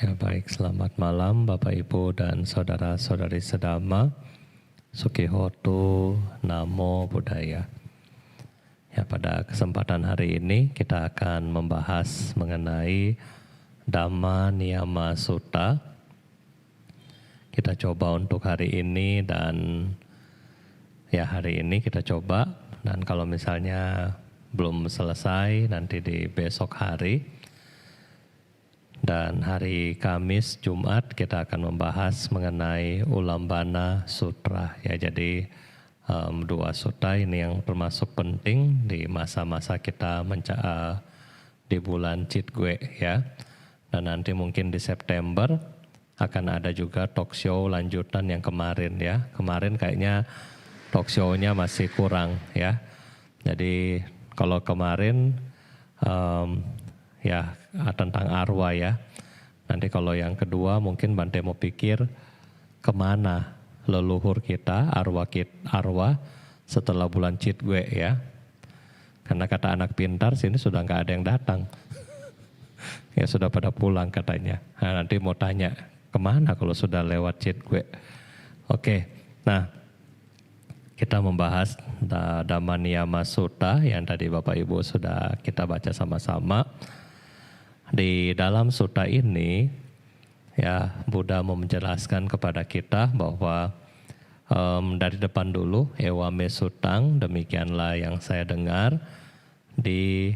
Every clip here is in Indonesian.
Ya baik, selamat malam Bapak Ibu dan Saudara-saudari sedama. Sukihotu, Namo Buddhaya. Ya, pada kesempatan hari ini kita akan membahas mengenai Dhamma Niyama Sutta. Kita coba untuk hari ini dan hari ini kita coba, dan kalau misalnya belum selesai nanti di besok hari. Dan hari Kamis, Jumat kita akan membahas mengenai Ulambana Sutra. Ya, jadi dua sutta ini yang termasuk penting di masa-masa kita di bulan Chitgwe ya. Dan nanti mungkin di September akan ada juga talk show lanjutan yang kemarin ya. Kemarin kayaknya talk show-nya masih kurang ya. Jadi kalau kemarin tentang arwah ya. Nanti kalau yang kedua mungkin Bante mau pikir kemana leluhur kita, arwah setelah bulan Chitgwe ya. Karena kata anak pintar sini sudah nggak ada yang datang. Ya sudah pada pulang katanya. Nah, nanti mau tanya kemana kalau sudah lewat Chitgwe. Oke, nah kita membahas Dhamma Niyama Sutta yang tadi Bapak Ibu sudah kita baca sama-sama. Di dalam sutta ini, ya Buddha mau menjelaskan kepada kita bahwa dari depan dulu, Ewame Sutang, demikianlah yang saya dengar di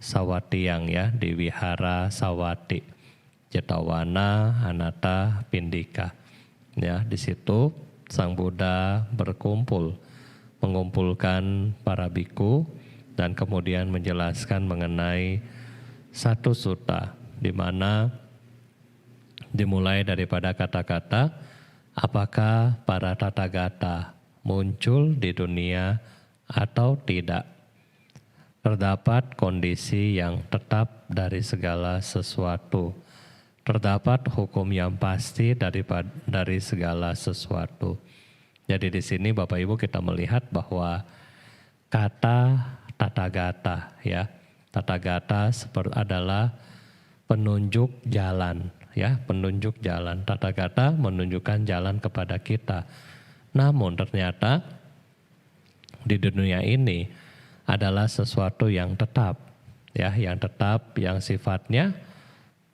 Sawatiyang ya, di Wihara Sawati, Jetawana, Anatta, Pindika. Ya, di situ Sang Buddha mengumpulkan para biku dan kemudian menjelaskan mengenai satu sutta di mana dimulai daripada kata-kata apakah para tathagata muncul di dunia atau tidak. Terdapat kondisi yang tetap dari segala sesuatu. Terdapat hukum yang pasti dari segala sesuatu. Jadi di sini Bapak Ibu kita melihat bahwa kata tathagata ya. Tathagata adalah penunjuk jalan, ya, penunjuk jalan. Tathagata menunjukkan jalan kepada kita. Namun ternyata di dunia ini adalah sesuatu yang tetap, ya, yang sifatnya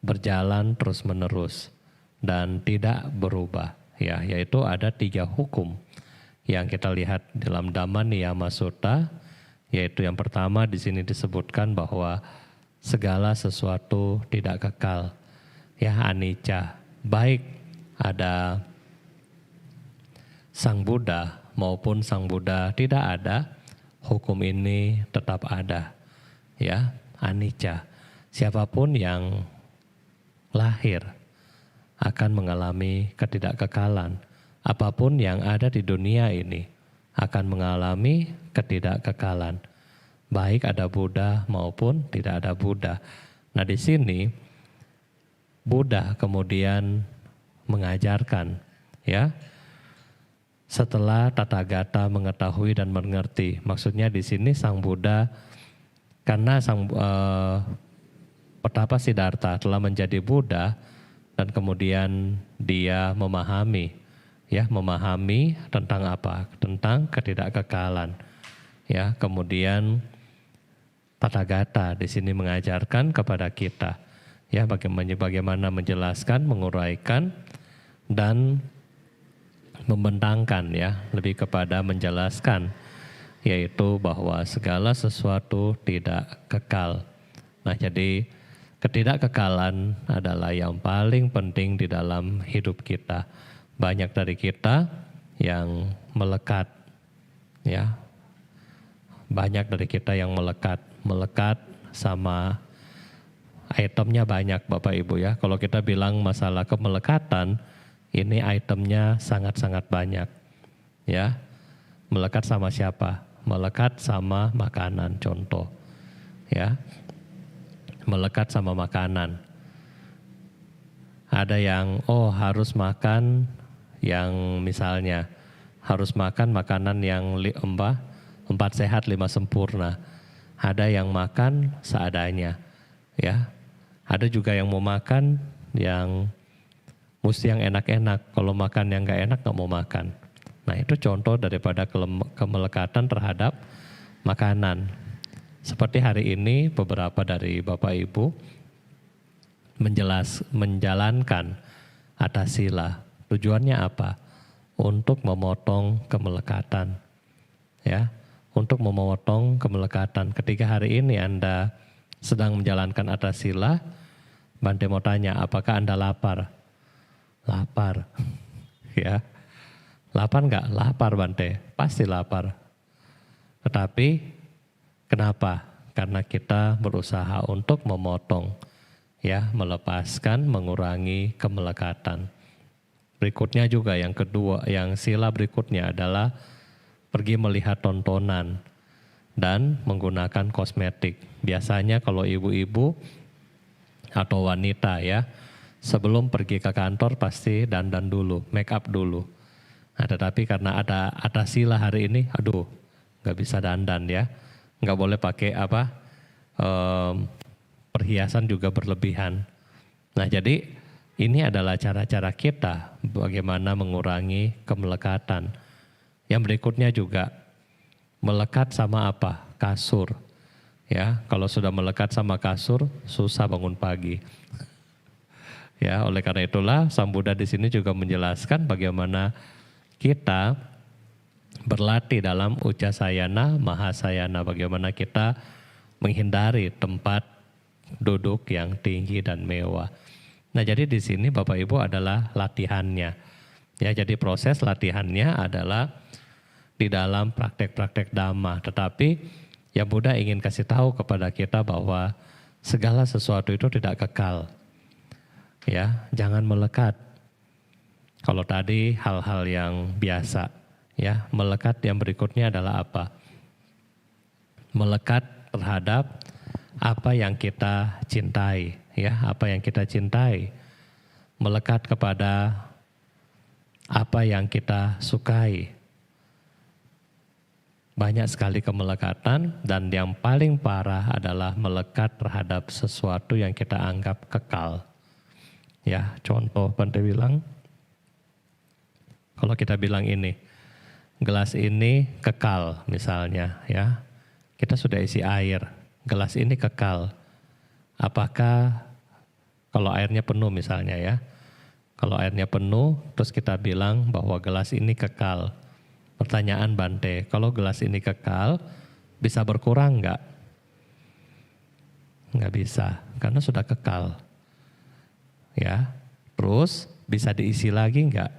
berjalan terus-menerus dan tidak berubah, ya, yaitu ada 3 hukum yang kita lihat dalam Dhamma Niyama Sutta. Yaitu yang pertama di sini disebutkan bahwa segala sesuatu tidak kekal, ya, anicca. Baik ada Sang Buddha maupun Sang Buddha tidak ada, hukum ini tetap ada, ya, anicca. Siapapun yang lahir akan mengalami ketidakkekalan. Apapun yang ada di dunia ini akan mengalami ketidakkekalan, baik ada Buddha maupun tidak ada Buddha. Nah di sini Buddha kemudian mengajarkan, ya, setelah Tathagata mengetahui dan mengerti. Maksudnya di sini Sang Buddha, karena Petapa Siddhartha telah menjadi Buddha dan kemudian dia memahami tentang apa? Tentang ketidakkekalan. Ya, kemudian Tathagata di sini mengajarkan kepada kita, ya, bagaimana menjelaskan, menguraikan dan membentangkan, ya, lebih kepada menjelaskan, yaitu bahwa segala sesuatu tidak kekal. Nah, jadi ketidakkekalan adalah yang paling penting di dalam hidup kita. Banyak dari kita yang melekat, ya. Banyak dari kita yang melekat sama itemnya banyak Bapak Ibu ya. Kalau kita bilang masalah kemelekatan, ini itemnya sangat-sangat banyak, ya. Melekat sama siapa? Melekat sama makanan, contoh, ya. Melekat sama makanan. Ada yang harus makan yang misalnya harus makan makanan yang 4 sehat 5 sempurna. Ada yang makan seadanya, ya. Ada juga yang mau makan yang mesti yang enak-enak. Kalau makan yang nggak enak nggak mau makan. Nah itu contoh daripada kemelekatan terhadap makanan. Seperti hari ini beberapa dari Bapak Ibu menjalankan atasila. Tujuannya apa? Untuk memotong kemelekatan. Ya, untuk memotong kemelekatan. Ketika hari ini Anda sedang menjalankan atasila, Bante mau tanya, apakah Anda lapar? Lapar. Ya. Lapar enggak? Lapar Bante, pasti lapar. Tetapi kenapa? Karena kita berusaha untuk memotong, ya, melepaskan, mengurangi kemelekatan. Berikutnya juga yang kedua, yang sila berikutnya adalah pergi melihat tontonan dan menggunakan kosmetik. Biasanya kalau ibu-ibu atau wanita ya, sebelum pergi ke kantor pasti dandan dulu, make up dulu. Nah, tetapi karena ada sila hari ini, aduh, nggak bisa dandan ya, nggak boleh pakai perhiasan juga berlebihan. Nah, jadi ini adalah cara-cara kita bagaimana mengurangi kemelekatan. Yang berikutnya juga melekat sama apa? Kasur. Ya, kalau sudah melekat sama kasur, susah bangun pagi. Ya, oleh karena itulah Sang Buddha di sini juga menjelaskan bagaimana kita berlatih dalam Uccasayana, Mahasayana, bagaimana kita menghindari tempat duduk yang tinggi dan mewah. Nah, jadi di sini Bapak Ibu adalah latihannya. Ya, jadi proses latihannya adalah di dalam praktek-praktek Dhamma. Tetapi yang Buddha ingin kasih tahu kepada kita bahwa segala sesuatu itu tidak kekal. Ya, jangan melekat. Kalau tadi hal-hal yang biasa, ya, melekat yang berikutnya adalah apa? Melekat terhadap apa yang kita cintai, ya, apa yang kita cintai. Melekat kepada apa yang kita sukai. Banyak sekali kemelekatan dan yang paling parah adalah melekat terhadap sesuatu yang kita anggap kekal. Ya, contoh Bante bilang, kalau kita bilang ini, gelas ini kekal misalnya ya, kita sudah isi air, gelas ini kekal. Apakah kalau airnya penuh misalnya ya, kalau airnya penuh terus kita bilang bahwa gelas ini kekal. Pertanyaan Bante, kalau gelas ini kekal bisa berkurang enggak? Enggak bisa, karena sudah kekal. Ya, terus bisa diisi lagi enggak?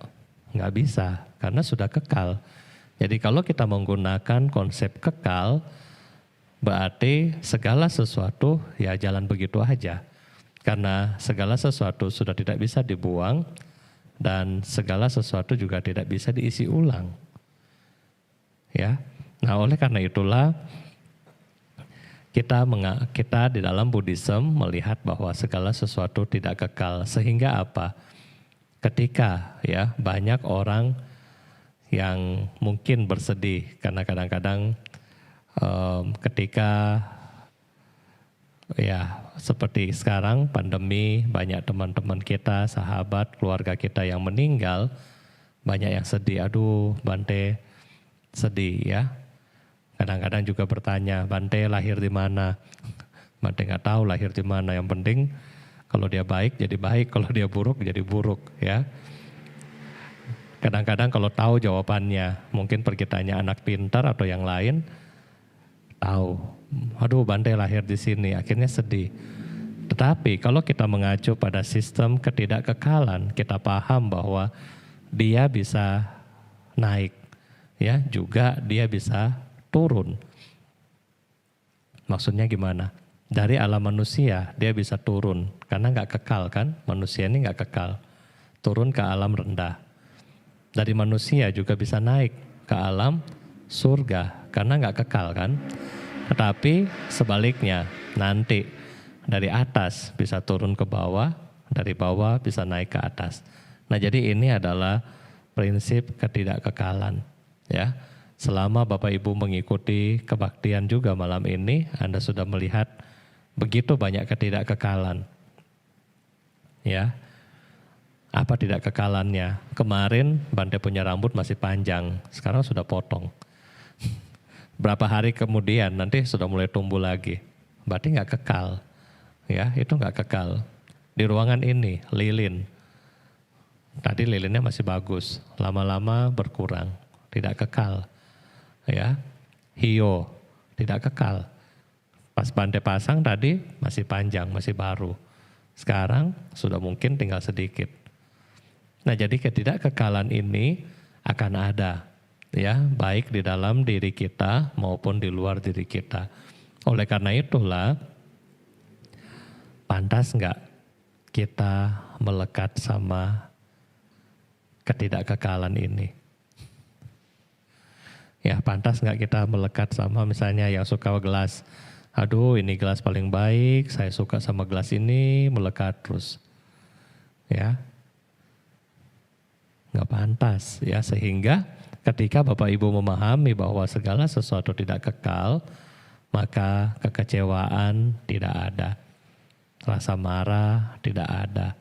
Enggak bisa, karena sudah kekal. Jadi kalau kita menggunakan konsep kekal, berarti segala sesuatu ya jalan begitu aja. Karena segala sesuatu sudah tidak bisa dibuang dan segala sesuatu juga tidak bisa diisi ulang. Ya, nah oleh karena itulah kita di dalam Buddhism melihat bahwa segala sesuatu tidak kekal. Sehingga apa? Ketika ya banyak orang yang mungkin bersedih karena kadang-kadang ketika ya seperti sekarang pandemi, banyak teman-teman kita, sahabat, keluarga kita yang meninggal, banyak yang sedih. Aduh, Bante sedih ya. Kadang-kadang juga bertanya, Bante lahir di mana? Bante nggak tahu lahir di mana. Yang penting kalau dia baik jadi baik, kalau dia buruk jadi buruk ya. Kadang-kadang kalau tahu jawabannya, mungkin pergi tanya anak pintar atau yang lain, tahu. Aduh, Bante lahir di sini, akhirnya sedih. Tetapi kalau kita mengacu pada sistem ketidakkekalan, kita paham bahwa dia bisa naik. Ya, juga dia bisa turun. Maksudnya gimana? Dari alam manusia dia bisa turun karena nggak kekal kan? Manusia ini nggak kekal. Turun ke alam rendah. Dari manusia juga bisa naik ke alam surga karena nggak kekal kan? Tetapi sebaliknya nanti dari atas bisa turun ke bawah, dari bawah bisa naik ke atas. Nah, jadi ini adalah prinsip ketidakkekalan. Ya, selama Bapak Ibu mengikuti kebaktian juga malam ini, Anda sudah melihat begitu banyak ketidakkekalan. Ya, Apa tidak kekalannya? Kemarin Bante punya rambut masih panjang, sekarang sudah potong. Berapa hari kemudian nanti sudah mulai tumbuh lagi. Berarti nggak kekal, ya itu nggak kekal. Di ruangan ini lilin, tadi lilinnya masih bagus, lama-lama berkurang, tidak kekal. Ya, hio tidak kekal. Pas Bante pasang tadi masih panjang, masih baru. Sekarang sudah mungkin tinggal sedikit. Nah, jadi ketidakkekalan ini akan ada, ya, baik di dalam diri kita maupun di luar diri kita. Oleh karena itulah, pantas nggak kita melekat sama ketidakkekalan ini? Ya, pantas nggak kita melekat sama misalnya yang suka gelas. Aduh, ini gelas paling baik, saya suka sama gelas ini, melekat terus. Ya, nggak pantas ya, sehingga ketika Bapak Ibu memahami bahwa segala sesuatu tidak kekal, maka kekecewaan tidak ada, rasa marah tidak ada,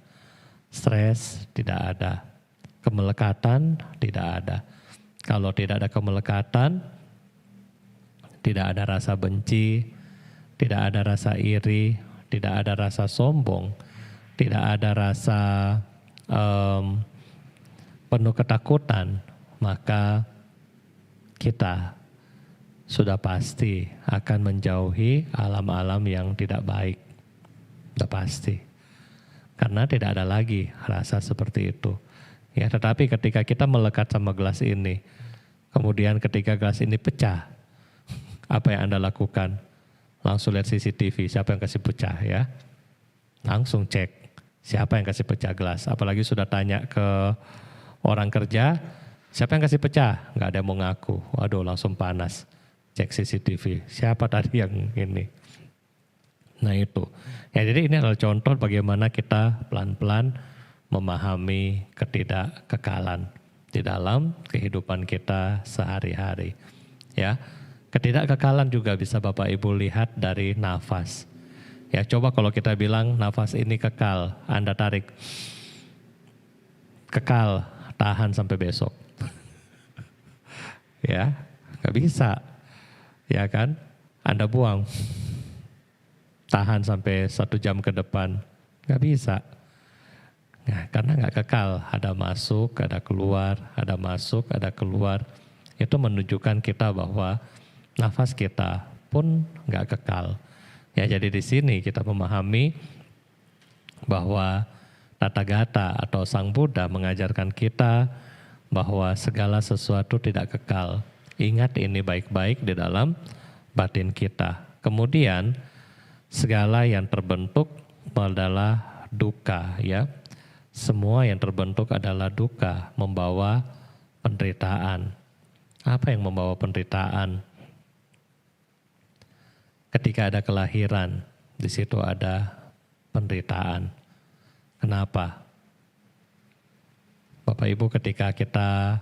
stres tidak ada, kemelekatan tidak ada. Kalau tidak ada kemelekatan, tidak ada rasa benci, tidak ada rasa iri, tidak ada rasa sombong, tidak ada rasa penuh ketakutan, maka kita sudah pasti akan menjauhi alam-alam yang tidak baik. Sudah pasti. Karena tidak ada lagi rasa seperti itu. Ya, tetapi ketika kita melekat sama gelas ini, kemudian ketika gelas ini pecah, apa yang Anda lakukan? Langsung lihat CCTV, siapa yang kasih pecah ya. Langsung cek, siapa yang kasih pecah gelas. Apalagi sudah tanya ke orang kerja, siapa yang kasih pecah? Nggak ada yang mau ngaku. Waduh, langsung panas. Cek CCTV, siapa tadi yang ini? Nah itu. Ya, jadi ini adalah contoh bagaimana kita pelan-pelan memahami ketidakkekalan di dalam kehidupan kita sehari-hari. Ya, ketidakkekalan juga bisa Bapak Ibu lihat dari nafas. Ya, coba kalau kita bilang nafas ini kekal, Anda tarik, kekal, tahan sampai besok. Ya, nggak bisa, ya kan? Anda buang, tahan sampai 1 jam ke depan, nggak bisa. Nah, karena nggak kekal, ada masuk, ada keluar, ada masuk, ada keluar. Itu menunjukkan kita bahwa nafas kita pun nggak kekal. Ya, jadi di sini kita memahami bahwa Tathagata atau Sang Buddha mengajarkan kita bahwa segala sesuatu tidak kekal. Ingat ini baik-baik di dalam batin kita. Kemudian segala yang terbentuk adalah duka, ya. Semua yang terbentuk adalah duka, membawa penderitaan. Apa yang membawa penderitaan? Ketika ada kelahiran, di situ ada penderitaan. Kenapa? Bapak Ibu, ketika kita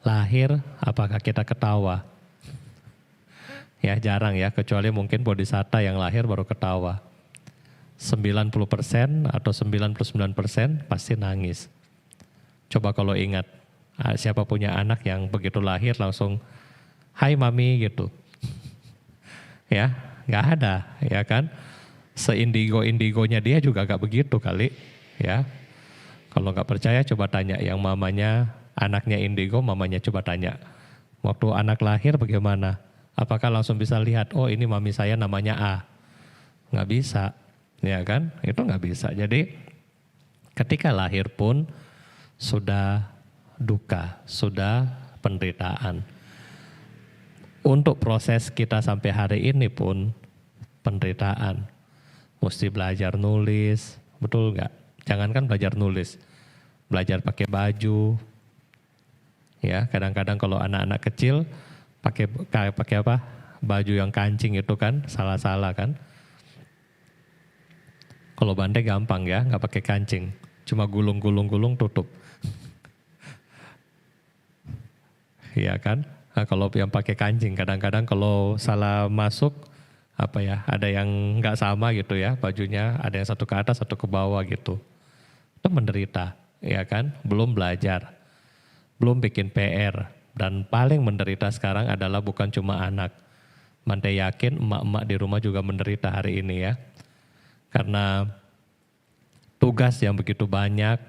lahir, apakah kita ketawa? Ya jarang ya, kecuali mungkin bodhisatta yang lahir baru ketawa. 90% atau 99% pasti nangis. Coba kalau ingat, siapa punya anak yang begitu lahir langsung, hai mami gitu. Ya, nggak ada, ya kan? Seindigo-indigonya dia juga gak begitu kali, ya. Kalau nggak percaya coba tanya yang mamanya, anaknya indigo, mamanya coba tanya. Waktu anak lahir bagaimana? Apakah langsung bisa lihat, oh ini mami saya namanya A? Nggak bisa, ya kan? Itu nggak bisa. Jadi ketika lahir pun sudah duka, sudah penderitaan. Untuk proses kita sampai hari ini pun penderitaan. Mesti belajar nulis, betul nggak? Jangankan belajar nulis, belajar pakai baju. Ya, kadang-kadang kalau anak-anak kecil pakai apa? Baju yang kancing itu kan salah-salah kan? Kalau Bante gampang ya, nggak pakai kancing, cuma gulung-gulung tutup. Iya kan? Nah, kalau yang pakai kancing, kadang-kadang kalau salah masuk, apa ya, ada yang nggak sama gitu ya bajunya, ada yang satu ke atas, satu ke bawah gitu. Itu menderita, ya kan? Belum belajar, belum bikin PR. Dan paling menderita sekarang adalah bukan cuma anak. Bante yakin emak-emak di rumah juga menderita hari ini ya. Karena tugas yang begitu banyak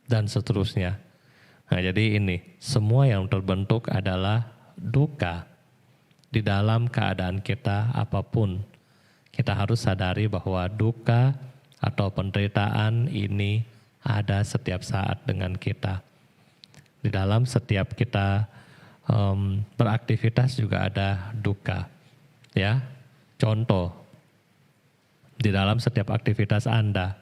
dan seterusnya. Nah jadi ini, semua yang terbentuk adalah duka. Di dalam keadaan kita apapun, kita harus sadari bahwa duka atau penderitaan ini ada setiap saat dengan kita. Di dalam setiap kita beraktivitas juga ada duka. Ya, contoh, di dalam setiap aktivitas Anda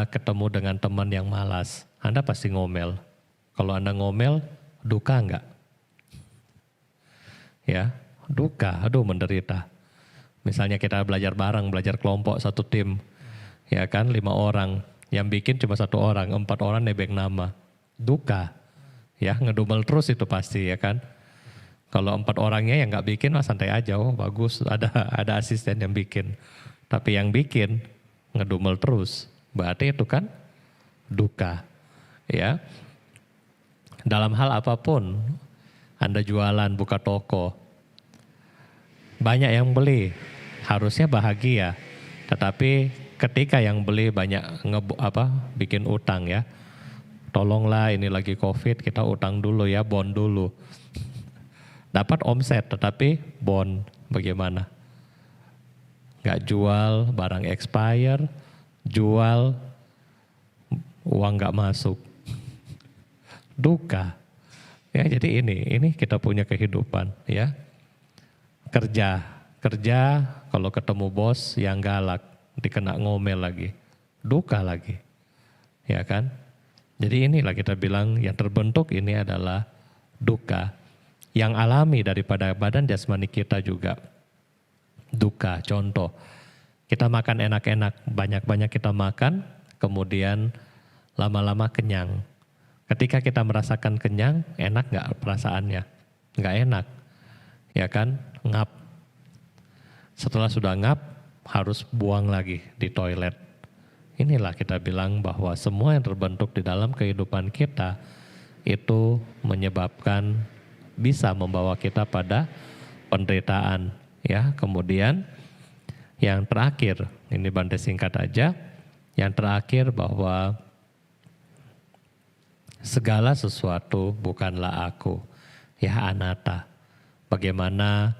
ketemu dengan teman yang malas, Anda pasti ngomel. Kalau Anda ngomel, duka enggak? Ya, duka, aduh menderita. Misalnya kita belajar bareng, belajar kelompok satu tim, ya kan 5 orang, yang bikin cuma 1 orang, 4 orang nebeng nama, duka. Ya, ngedumel terus itu pasti ya kan. Kalau 4 orangnya yang nggak bikin, mah santai aja, oh bagus, ada asisten yang bikin. Tapi yang bikin ngedumel terus, berarti itu kan duka. Ya, dalam hal apapun, Anda jualan, buka toko, banyak yang beli, harusnya bahagia. Tetapi ketika yang beli banyak bikin utang ya. Tolonglah ini lagi COVID, kita utang dulu ya, bond dulu. Dapat omset tetapi bond bagaimana? Gak jual, barang expire, jual, uang gak masuk. Duka. Ya jadi ini kita punya kehidupan ya. Kerja kalau ketemu bos yang galak, dikena ngomel lagi. Duka lagi. Ya kan? Jadi inilah kita bilang yang terbentuk ini adalah duka. Yang alami daripada badan jasmani kita juga duka. Contoh, kita makan enak-enak, banyak-banyak kita makan, kemudian lama-lama kenyang. Ketika kita merasakan kenyang, enak gak perasaannya? Gak enak, ya kan? Ngap. Setelah sudah ngap, harus buang lagi di toilet. Inilah kita bilang bahwa semua yang terbentuk di dalam kehidupan kita itu menyebabkan bisa membawa kita pada penderitaan ya. Kemudian yang terakhir, ini Bante singkat aja. Yang terakhir bahwa segala sesuatu bukanlah aku, ya anatta. Bagaimana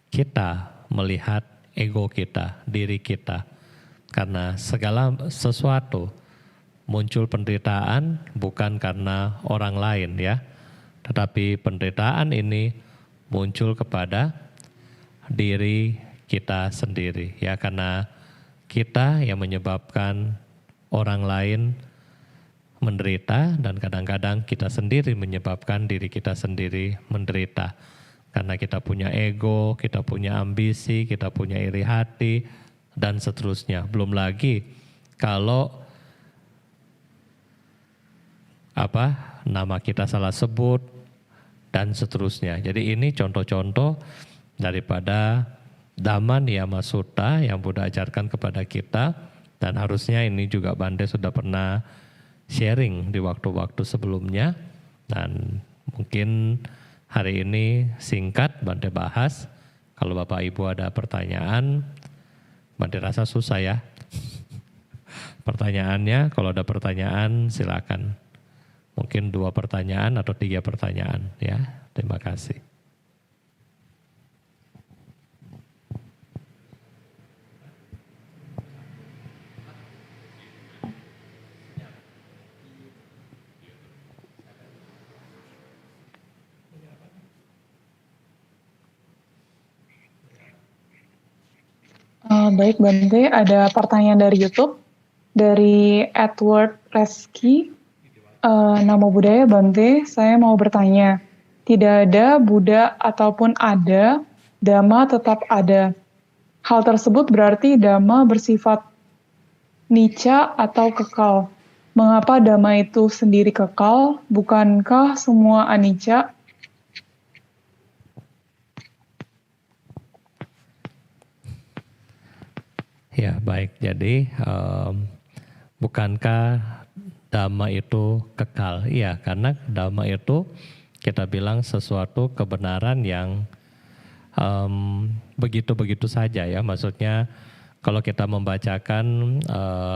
kita melihat ego kita, diri kita. Karena segala sesuatu muncul penderitaan bukan karena orang lain ya. Tetapi penderitaan ini muncul kepada diri kita sendiri ya. Karena kita yang menyebabkan orang lain menderita dan kadang-kadang kita sendiri menyebabkan diri kita sendiri menderita. Karena kita punya ego, kita punya ambisi, kita punya iri hati, dan seterusnya. Belum lagi kalau nama kita salah sebut dan seterusnya. Jadi ini contoh-contoh daripada Dhamma Niyama Sutta yang Buddha ajarkan kepada kita, dan harusnya ini juga Bante sudah pernah sharing di waktu-waktu sebelumnya, dan mungkin hari ini singkat Bante bahas. Kalau Bapak Ibu ada pertanyaan, Bante rasa susah ya pertanyaannya. Kalau ada pertanyaan silakan. Mungkin 2 pertanyaan atau 3 pertanyaan ya. Terima kasih. Baik Bante, ada pertanyaan dari YouTube dari Edward Reski. Namo Buddhaya Bante, saya mau bertanya. Tidak ada Buddha ataupun ada, Dhamma tetap ada. Hal tersebut berarti Dhamma bersifat nicca atau kekal. Mengapa Dhamma itu sendiri kekal? Bukankah semua anicca? Ya baik, jadi bukankah Dhamma itu kekal. Iya, karena Dhamma itu kita bilang sesuatu kebenaran yang begitu-begitu saja ya. Maksudnya kalau kita membacakan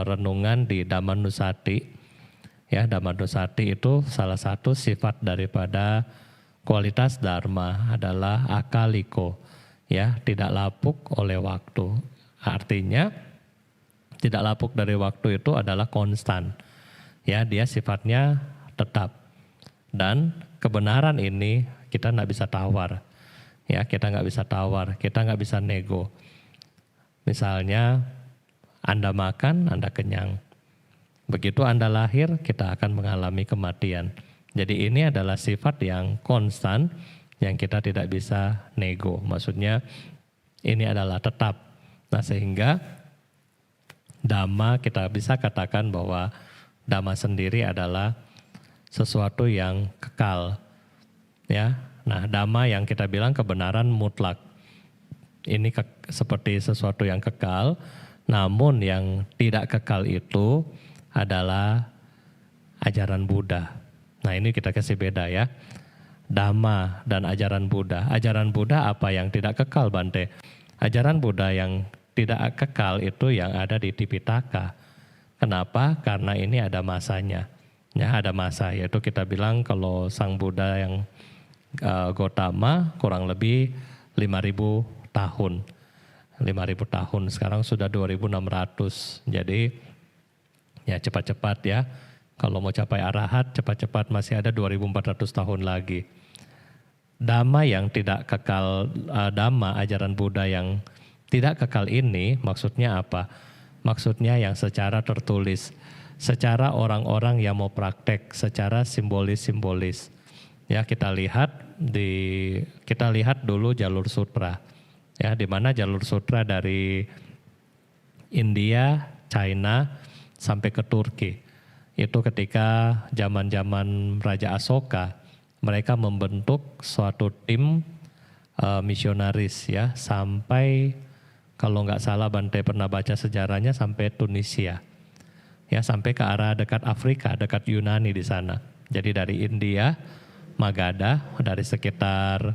renungan di Dhammanusati, ya Dhammanusati itu salah satu sifat daripada kualitas Dharma adalah akaliko, ya tidak lapuk oleh waktu. Artinya tidak lapuk dari waktu itu adalah konstan, ya dia sifatnya tetap. Dan kebenaran ini kita nggak bisa tawar, ya kita nggak bisa tawar, kita nggak bisa nego. Misalnya Anda makan, Anda kenyang. Begitu Anda lahir, kita akan mengalami kematian. Jadi ini adalah sifat yang konstan yang kita tidak bisa nego. Maksudnya ini adalah tetap. Nah sehingga Dhamma kita bisa katakan bahwa Dhamma sendiri adalah sesuatu yang kekal. Ya, nah Dhamma yang kita bilang kebenaran mutlak. Ini seperti sesuatu yang kekal, namun yang tidak kekal itu adalah ajaran Buddha. Nah ini kita kasih beda ya. Dhamma dan ajaran Buddha. Ajaran Buddha apa yang tidak kekal, Bante? Ajaran Buddha yang tidak kekal itu yang ada di Tipitaka. Kenapa? Karena ini ada masanya. Ya, ada masa, yaitu kita bilang kalau Sang Buddha yang Gotama kurang lebih 5.000 tahun. 5.000 tahun, sekarang sudah 2.600. Jadi ya cepat-cepat ya. Kalau mau capai arahat cepat-cepat masih ada 2.400 tahun lagi. Dhamma yang tidak kekal, Dhamma ajaran Buddha yang tidak kekal ini maksudnya apa? Maksudnya yang secara tertulis, secara orang-orang yang mau praktek, secara simbolis-simbolis. Ya kita lihat dulu jalur sutra. Ya di mana jalur sutra dari India, China sampai ke Turki. Itu ketika zaman-zaman Raja Asoka, mereka membentuk suatu tim misionaris ya sampai kalau nggak salah Bante pernah baca sejarahnya sampai Tunisia. Ya sampai ke arah dekat Afrika, dekat Yunani di sana. Jadi dari India, Magadha, dari sekitar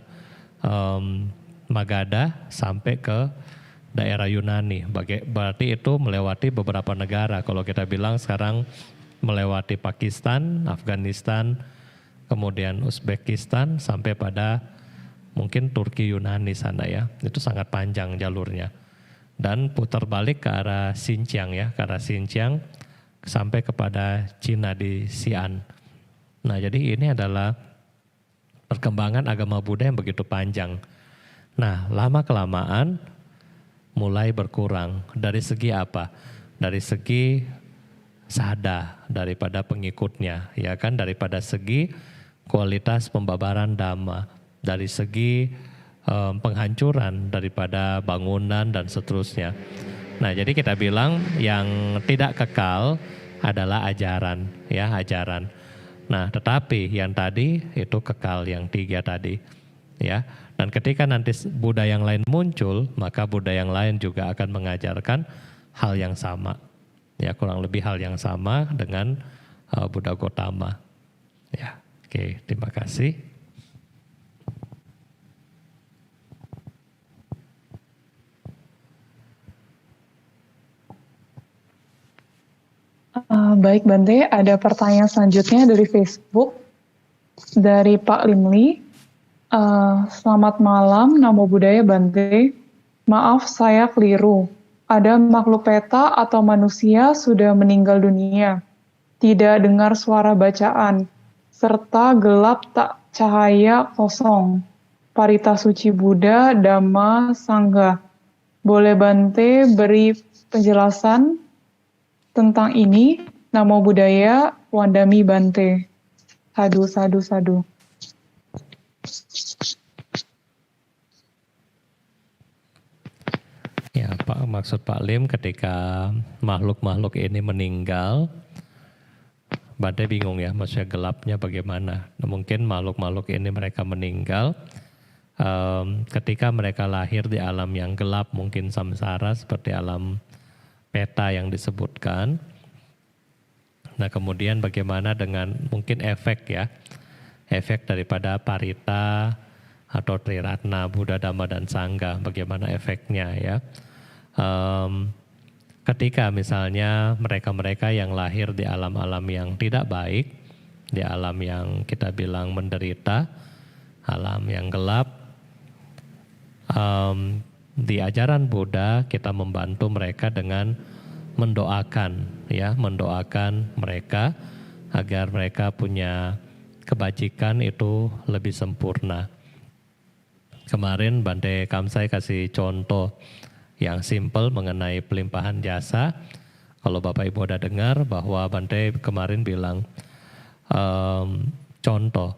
Magadha sampai ke daerah Yunani. Berarti itu melewati beberapa negara. Kalau kita bilang sekarang melewati Pakistan, Afghanistan, kemudian Uzbekistan sampai pada mungkin Turki Yunani sana ya. Itu sangat panjang jalurnya. Dan putar balik ke arah Xinjiang ya, ke arah Xinjiang sampai kepada Cina di Xi'an. Nah jadi ini adalah perkembangan agama Buddha yang begitu panjang. Nah lama-kelamaan mulai berkurang. Dari segi apa? Dari segi sada daripada pengikutnya, ya kan? Daripada segi kualitas pembabaran Dhamma, dari segi penghancuran daripada bangunan dan seterusnya. Nah, jadi kita bilang yang tidak kekal adalah ajaran, ya ajaran. Nah, tetapi yang tadi itu kekal, yang 3 tadi, ya. Dan ketika nanti Buddha yang lain muncul, maka Buddha yang lain juga akan mengajarkan hal yang sama. Ya, kurang lebih hal yang sama dengan Buddha Gotama. Ya, oke, terima kasih. Baik Bante, ada pertanyaan selanjutnya dari Facebook dari Pak Limli. Selamat malam, Namo Buddhaya Bante. Maaf saya keliru. Ada makhluk peta atau manusia sudah meninggal dunia. Tidak dengar suara bacaan, serta gelap tak cahaya kosong. Parita suci Buddha, Dhamma, Sangha. Boleh Bante beri penjelasan tentang ini? Namo Buddhaya, Wandami Bante. Sadu, sadu, sadu. Ya, Pak, maksud Pak Lim ketika makhluk-makhluk ini meninggal, Bante bingung ya, maksudnya gelapnya bagaimana. Mungkin makhluk-makhluk ini mereka meninggal ketika mereka lahir di alam yang gelap, mungkin samsara seperti alam peta yang disebutkan. Nah kemudian bagaimana dengan mungkin efek ya, efek daripada parita atau triratna, Buddha, Dhamma, dan Sangha, bagaimana efeknya ya. Ketika misalnya mereka-mereka yang lahir di alam-alam yang tidak baik, di alam yang kita bilang menderita, alam yang gelap, di ajaran Buddha kita membantu mereka dengan mendoakan ya, mendoakan mereka agar mereka punya kebajikan itu lebih sempurna. Kemarin Bante Kamsai kasih contoh yang simpel mengenai pelimpahan jasa. Kalau Bapak Ibu udah dengar bahwa Bante kemarin bilang contoh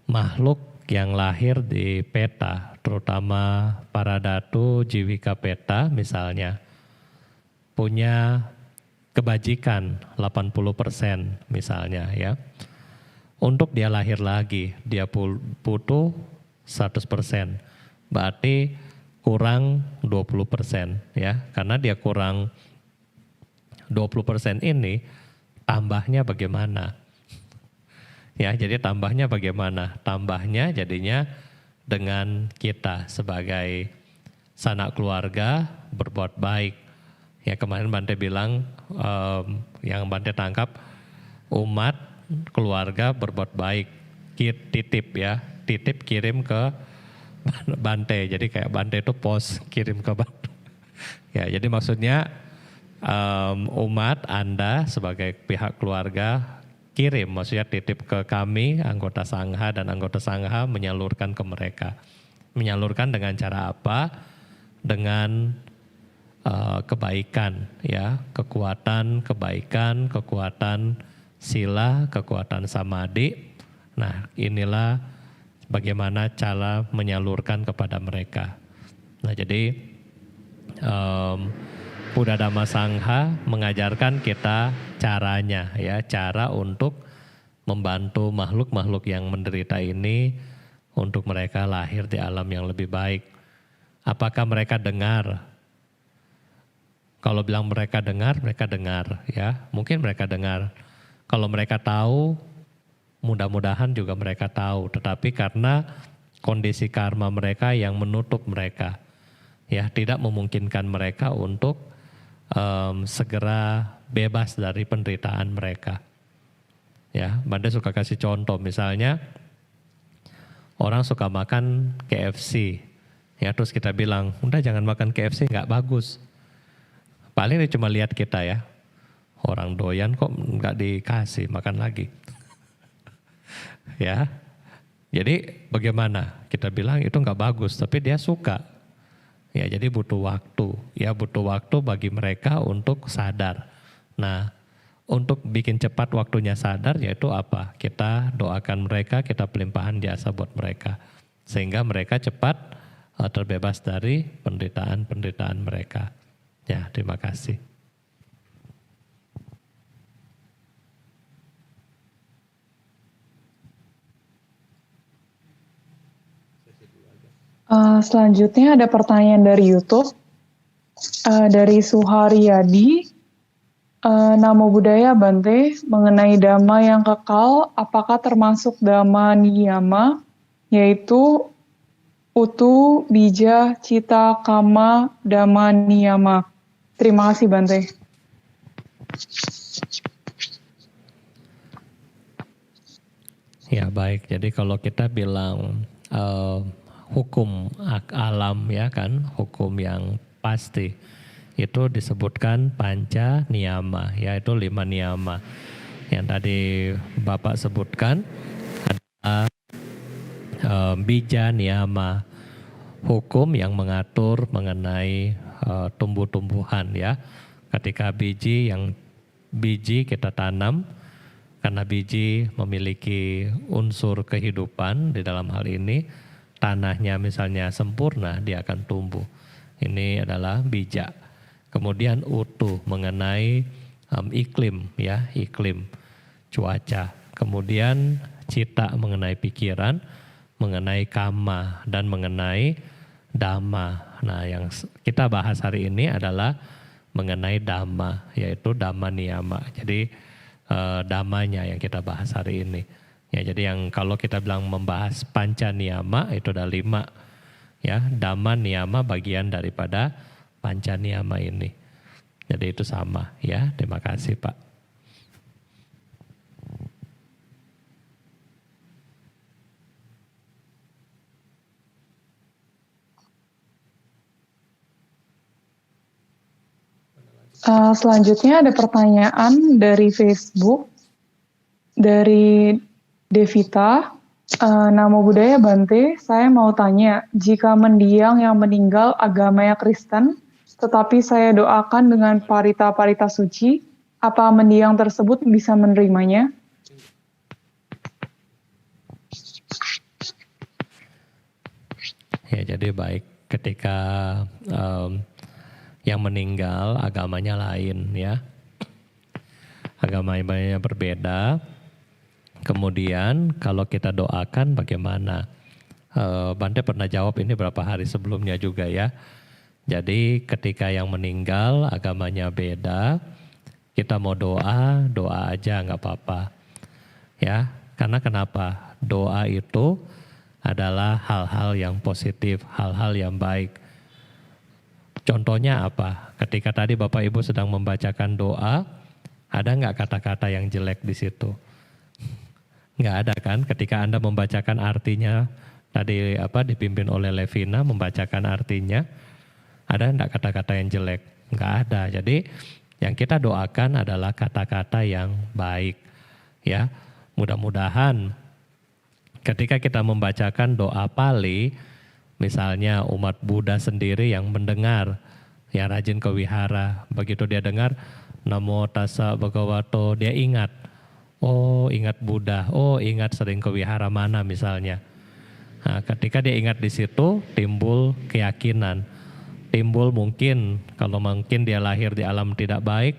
makhluk yang lahir di peta, terutama para datu jiwika peta misalnya, punya kebajikan 80% misalnya ya. Untuk dia lahir lagi, dia butuh 100%, berarti kurang 20% ya. Karena dia kurang 20% ini, tambahnya bagaimana? Ya, jadi tambahnya bagaimana? Tambahnya jadinya dengan kita sebagai sanak keluarga berbuat baik. Ya kemarin Bante bilang, yang Bante tangkap, umat keluarga berbuat baik, titip ya, titip kirim ke Bante. Jadi kayak Bante itu pos kirim ke Bante. Ya, jadi maksudnya umat Anda sebagai pihak keluarga kirim, maksudnya titip ke kami, anggota Sangha, dan anggota Sangha menyalurkan ke mereka. Menyalurkan dengan cara apa? Dengan kebaikan, ya, kekuatan kebaikan, kekuatan sila, kekuatan samadhi. Nah, inilah bagaimana cara menyalurkan kepada mereka. Nah, jadi Buddha Dhamma Sangha mengajarkan kita caranya ya, cara untuk membantu makhluk-makhluk yang menderita ini untuk mereka lahir di alam yang lebih baik. Apakah mereka dengar? Kalau bilang mereka dengar ya, mungkin mereka dengar. Kalau mereka tahu, mudah-mudahan juga mereka tahu, tetapi karena kondisi karma mereka yang menutup mereka, ya tidak memungkinkan mereka untuk segera bebas dari penderitaan mereka. Ya, Bante suka kasih contoh, misalnya orang suka makan KFC, ya terus kita bilang, udah jangan makan KFC, nggak bagus. Paling dia cuma lihat kita ya, orang doyan kok nggak dikasih makan lagi. Ya, jadi bagaimana? Kita bilang itu nggak bagus, tapi dia suka. Ya, jadi butuh waktu, ya butuh waktu bagi mereka untuk sadar. Nah, untuk bikin cepat waktunya sadar yaitu apa? Kita doakan mereka, kita pelimpahan jasa buat mereka. Sehingga mereka cepat terbebas dari penderitaan-penderitaan mereka. Ya, terima kasih. Selanjutnya ada pertanyaan dari YouTube, dari Suharyadi. Namo Buddhaya Bante, mengenai dhamma yang kekal, apakah termasuk dhamma niyama, yaitu utu, bija, cita, kama, dhamma niyama. Terima kasih Bante. Ya baik, jadi kalau kita bilang hukum alam ya kan, hukum yang pasti itu disebutkan panca niyama, yaitu 5 niyama yang tadi Bapak sebutkan. Ada bija niyama, hukum yang mengatur mengenai tumbuh-tumbuhan ya. Ketika biji kita tanam, karena biji memiliki unsur kehidupan di dalam hal ini, tanahnya misalnya sempurna, dia akan tumbuh. Ini adalah bija. Kemudian utu mengenai iklim ya, iklim, cuaca. Kemudian cita mengenai pikiran, mengenai kama, dan mengenai dhamma. Nah, yang kita bahas hari ini adalah mengenai dhamma, yaitu dhamma niyama. Jadi dhammanya yang kita bahas hari ini. Ya, jadi yang kalau kita bilang membahas panca niyama itu ada 5. Ya, dhamma niyama bagian daripada panca niyama ini. Jadi itu sama ya. Terima kasih Pak. Selanjutnya ada pertanyaan dari Facebook, dari Devita. Namo Buddhaya Bante, saya mau tanya, jika mendiang yang meninggal agamanya Kristen, tetapi saya doakan dengan parita-parita suci, apa mendiang tersebut bisa menerimanya? Ya, jadi baik ketika yang meninggal agamanya lain ya, agamanya berbeda. Kemudian kalau kita doakan bagaimana? Bante pernah jawab ini beberapa hari sebelumnya juga ya. Jadi ketika yang meninggal agamanya beda, kita mau doa aja nggak apa-apa. Ya, karena kenapa? Doa itu adalah hal-hal yang positif, hal-hal yang baik. Contohnya apa? Ketika tadi Bapak Ibu sedang membacakan doa, ada nggak kata-kata yang jelek di situ? Nggak ada kan? Ketika Anda membacakan artinya, tadi dipimpin oleh Levina membacakan artinya, ada nggak kata-kata yang jelek? Nggak ada. Jadi yang kita doakan adalah kata-kata yang baik. Ya, mudah-mudahan ketika kita membacakan doa Pali, misalnya umat Buddha sendiri yang mendengar, yang rajin ke wihara, begitu dia dengar Namo Tassa Bhagavato, dia ingat, oh ingat Buddha, oh ingat sering ke wihara mana misalnya. Nah, ketika dia ingat di situ timbul keyakinan, timbul mungkin kalau mungkin dia lahir di alam tidak baik,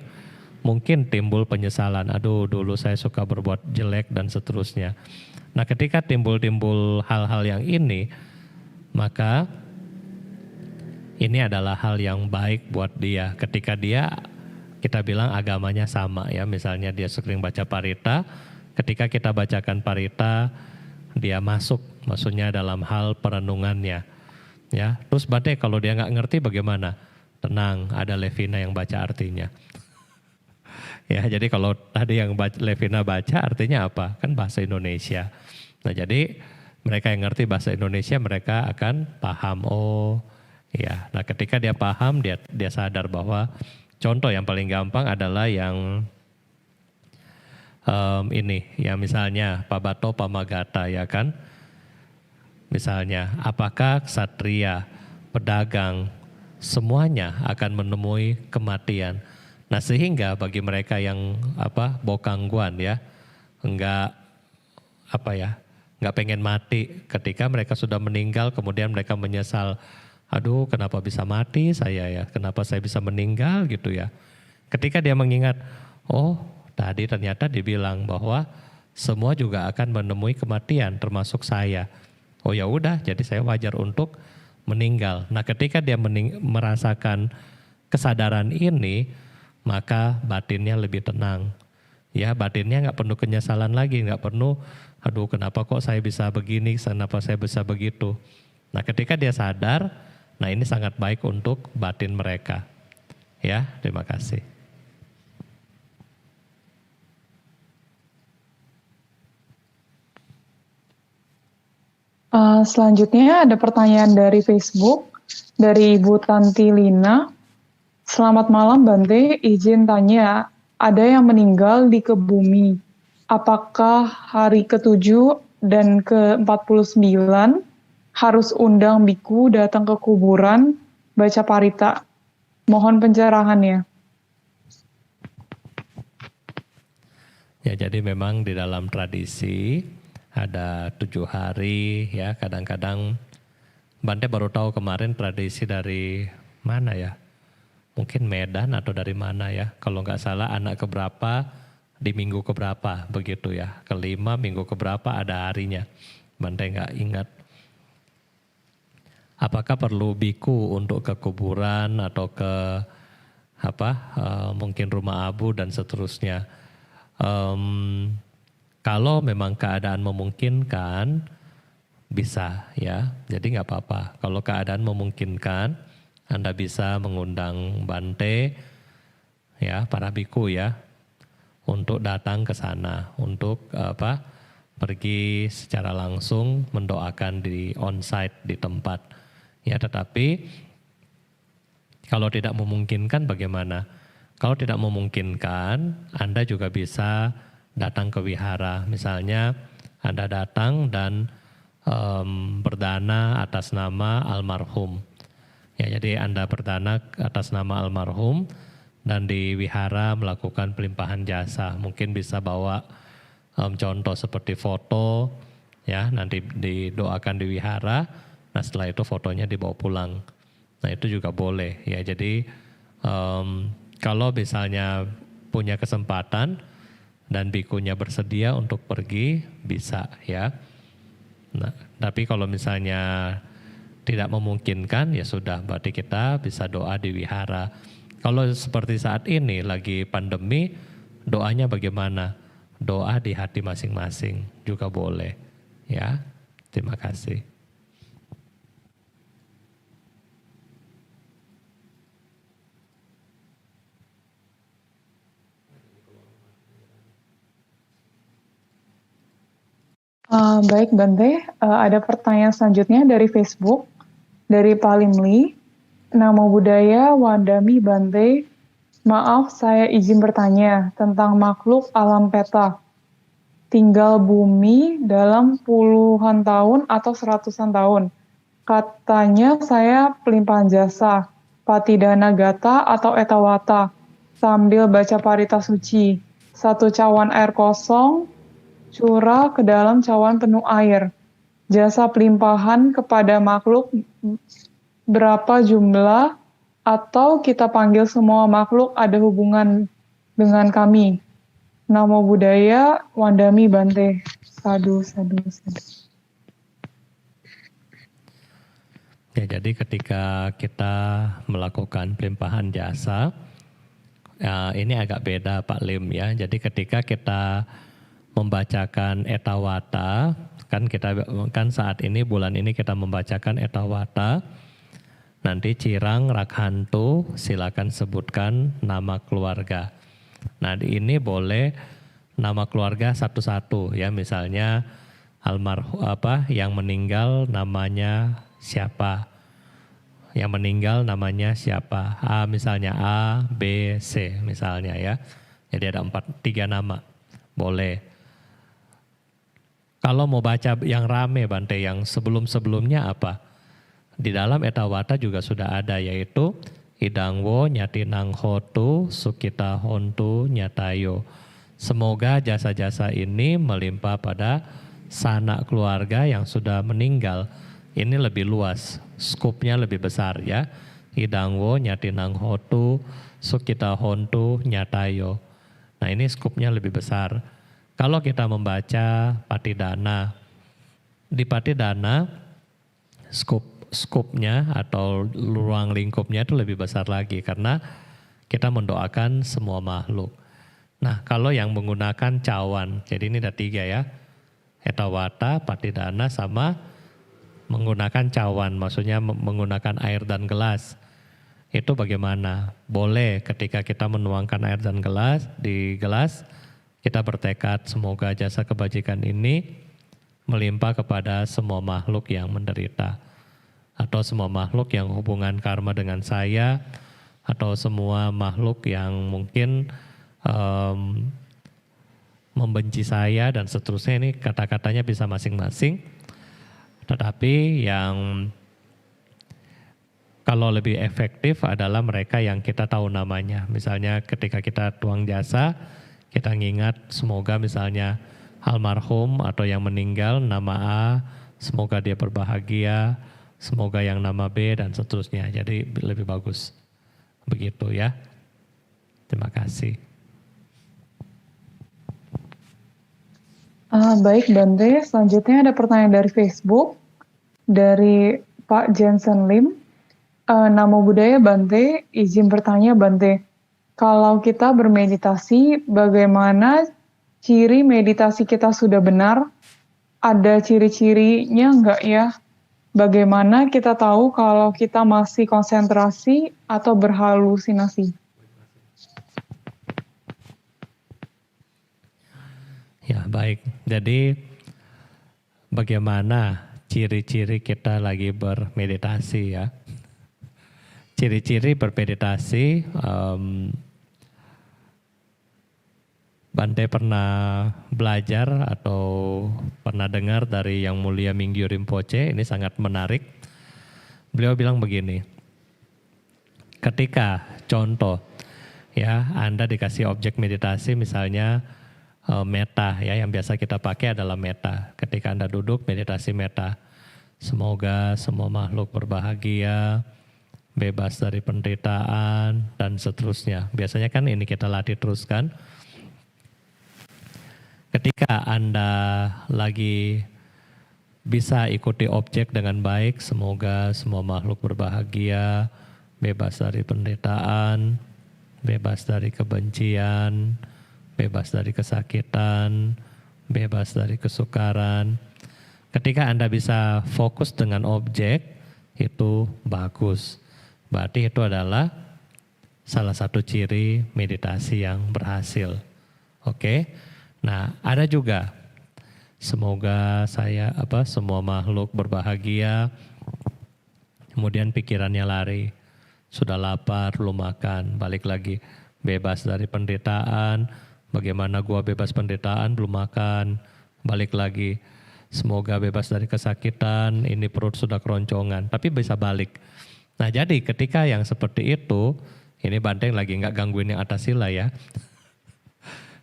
mungkin timbul penyesalan, aduh dulu saya suka berbuat jelek dan seterusnya. Nah ketika timbul hal-hal yang ini, maka ini adalah hal yang baik buat dia. Ketika dia, kita bilang agamanya sama ya, misalnya dia sering baca parita, ketika kita bacakan parita, dia masuk, maksudnya dalam hal perenungannya. Ya, terus Bante kalau dia nggak ngerti bagaimana? Tenang, ada Levina yang baca artinya. Ya, jadi kalau tadi yang Levina baca artinya apa? Kan bahasa Indonesia. Nah, jadi mereka yang ngerti bahasa Indonesia mereka akan paham. Oh, ya. Nah, ketika dia paham, dia sadar bahwa contoh yang paling gampang adalah yang ini, ya misalnya Pabato Pamagata ya kan. Misalnya, apakah ksatria, pedagang, semuanya akan menemui kematian. Nah sehingga bagi mereka yang bokangguan ya, enggak pengen mati, ketika mereka sudah meninggal kemudian mereka menyesal, aduh kenapa bisa mati saya ya, kenapa saya bisa meninggal gitu ya. Ketika dia mengingat, oh tadi ternyata dibilang bahwa semua juga akan menemui kematian termasuk saya. Oh ya udah, jadi saya wajar untuk meninggal. Nah ketika dia merasakan kesadaran ini, maka batinnya lebih tenang. Ya batinnya nggak penuh penyesalan lagi, nggak penuh, aduh kenapa kok saya bisa begini, kenapa saya bisa begitu. Nah ketika dia sadar, nah ini sangat baik untuk batin mereka. Ya, terima kasih. Selanjutnya ada pertanyaan dari Facebook, dari Ibu Tanti Lina. Selamat malam Bante, izin tanya, ada yang meninggal di Kebumi. Apakah hari ke-7 dan ke-49 harus undang biku datang ke kuburan, baca parita? Mohon pencerahannya. Ya jadi memang di dalam tradisi ada 7 hari ya, kadang-kadang Bante baru tahu kemarin tradisi dari mana ya, mungkin Medan atau dari mana ya, kalau nggak salah anak keberapa di minggu keberapa begitu ya, kelima minggu keberapa ada harinya, Bante nggak ingat. Apakah perlu biku untuk ke kuburan atau ke mungkin rumah abu dan seterusnya. Kalau memang keadaan memungkinkan bisa ya, jadi nggak apa-apa. Kalau keadaan memungkinkan, Anda bisa mengundang Bante, ya para biku ya, untuk datang ke sana, untuk pergi secara langsung mendoakan di onsite di tempat. Ya, tetapi kalau tidak memungkinkan bagaimana? Kalau tidak memungkinkan, Anda juga bisa datang ke wihara. Misalnya Anda datang dan berdana atas nama almarhum. Ya, jadi Anda berdana atas nama almarhum dan di wihara melakukan pelimpahan jasa. Mungkin bisa bawa contoh seperti foto, ya nanti didoakan di wihara. Nah setelah itu fotonya dibawa pulang. Nah itu juga boleh ya. Jadi kalau misalnya punya kesempatan dan bikunya bersedia untuk pergi bisa ya. Nah, tapi kalau misalnya tidak memungkinkan ya sudah, berarti kita bisa doa di wihara. Kalau seperti saat ini lagi pandemi, doanya bagaimana? Doa di hati masing-masing juga boleh ya. Terima kasih. Baik Bante, ada pertanyaan selanjutnya dari Facebook, dari Pak Limli. Namo Buddhaya Wadami Bante, maaf saya izin bertanya tentang makhluk alam peta. Tinggal bumi dalam puluhan tahun atau seratusan tahun. Katanya saya pelimpahan jasa, patidana gata atau etawata, sambil baca parita suci. Satu cawan air kosong, curah ke dalam cawan penuh air. Jasa pelimpahan kepada makhluk berapa jumlah atau kita panggil semua makhluk ada hubungan dengan kami. Namo Buddhaya Wadami Bante. Sadu, sadu, sadu. Ya, jadi ketika kita melakukan pelimpahan jasa, ya, ini agak beda Pak Lim ya. Jadi ketika kita membacakan etawata, kan saat ini bulan ini kita membacakan etawata. Nanti Cirang Rakhantu silakan sebutkan nama keluarga. Nah ini boleh nama keluarga satu-satu ya, misalnya almarhum yang meninggal namanya siapa, yang meninggal namanya siapa, misalnya A, B, C misalnya ya. Jadi ada 3 nama boleh. Kalau mau baca yang rame Bante, yang sebelum-sebelumnya apa? Di dalam etawata juga sudah ada, yaitu Idangwo Nyatinang Hotu Sukita Hontu Nyatayo. Semoga jasa-jasa ini melimpah pada sanak keluarga yang sudah meninggal. Ini lebih luas, skupnya lebih besar ya. Idangwo Nyatinang Hotu Sukita Hontu Nyatayo. Nah ini skupnya lebih besar. Kalau kita membaca patidana, di patidana skupnya atau ruang lingkupnya itu lebih besar lagi karena kita mendoakan semua makhluk. Nah kalau yang menggunakan cawan, jadi ini ada 3 ya, etawata, patidana sama menggunakan cawan, maksudnya menggunakan air dan gelas. Itu bagaimana? Boleh ketika kita menuangkan air dan gelas di gelas, kita bertekad semoga jasa kebajikan ini melimpah kepada semua makhluk yang menderita, atau semua makhluk yang hubungan karma dengan saya, atau semua makhluk yang mungkin membenci saya dan seterusnya. Ini kata-katanya bisa masing-masing. Tetapi yang kalau lebih efektif adalah mereka yang kita tahu namanya. Misalnya ketika kita tuang jasa, kita ngingat semoga misalnya almarhum atau yang meninggal nama A, semoga dia berbahagia, semoga yang nama B dan seterusnya. Jadi lebih bagus. Begitu ya. Terima kasih. Baik Bante, selanjutnya ada pertanyaan dari Facebook, dari Pak Jensen Lim. Namo Buddhaya Bante, izin bertanya Bante, kalau kita bermeditasi, bagaimana ciri meditasi kita sudah benar? Ada ciri-cirinya nggak ya? Bagaimana kita tahu kalau kita masih konsentrasi atau berhalusinasi? Ya, baik. Jadi bagaimana ciri-ciri kita lagi bermeditasi ya? Ciri-ciri bermeditasi, Bante pernah belajar atau pernah dengar dari Yang Mulia Mingyur Rinpoche, ini sangat menarik. Beliau bilang begini, ketika contoh ya Anda dikasih objek meditasi misalnya metta ya, yang biasa kita pakai adalah metta. Ketika Anda duduk meditasi metta, semoga semua makhluk berbahagia, bebas dari penderitaan dan seterusnya. Biasanya kan ini kita latih terus kan. Ketika Anda lagi bisa ikuti objek dengan baik, semoga semua makhluk berbahagia, bebas dari penderitaan, bebas dari kebencian, bebas dari kesakitan, bebas dari kesukaran. Ketika Anda bisa fokus dengan objek, itu bagus. Berarti itu adalah salah satu ciri meditasi yang berhasil. Oke. Nah, ada juga semoga semua makhluk berbahagia, kemudian pikirannya lari, sudah lapar belum makan, balik lagi, bebas dari penderitaan, bagaimana gua bebas penderitaan belum makan, balik lagi, semoga bebas dari kesakitan, ini perut sudah keroncongan, tapi bisa balik. Nah, jadi ketika yang seperti itu, ini Banteng lagi nggak gangguin yang atas sila ya.